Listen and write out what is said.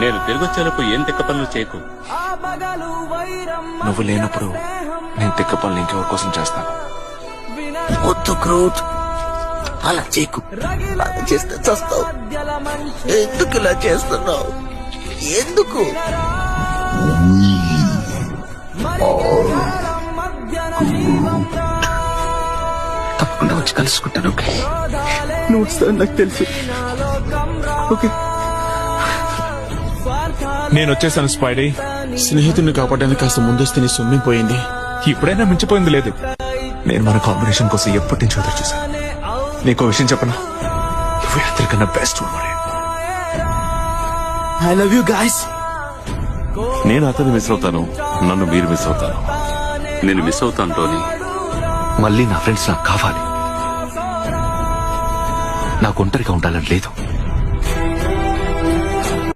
నేను తిరిగొచ్చేలోపు ఏం తిక్క పనులు చేయకు. నువ్వు లేనప్పుడు నేను తిక్క పనులు ఇంకెవరి కోసం చేస్తాను. వద్దు క్రూట్, అలా చేయకు. అలా చేస్తే చస్తావు. ఎందుకు ఇలా చేస్తున్నావు? ఎందుకు? తప్పకుండా వచ్చి కలుసుకుంటాను. ఓకే, నువ్వు వస్తావు నాకు తెలుసు. ఓకే, నేను వచ్చేసాను స్పైడీ. స్నేహితుడిని కాపాడడానికి కాస్త ముందొస్తే నీ సొమ్మి పోయింది. ఇప్పుడైనా మించిపోయింది లేదు. నేను మన కాంబినేషన్ కోసం ఎప్పటి నుంచి ఎదురు చూశాను. నీకో విషయం చెప్పనా, వీళ్ళిద్దరికన్నా బెస్ట్ మరి. I love you guys. నేను అతన్ని మిస్ అవుతాను, నన్ను మీరు మిస్ అవుతాను. నేను మిస్ అవుతాను టోనీ. మళ్ళీ నా ఫ్రెండ్స్ నాకు కావాలి. నాకు ఒంటరిగా ఉండాలని లేదు.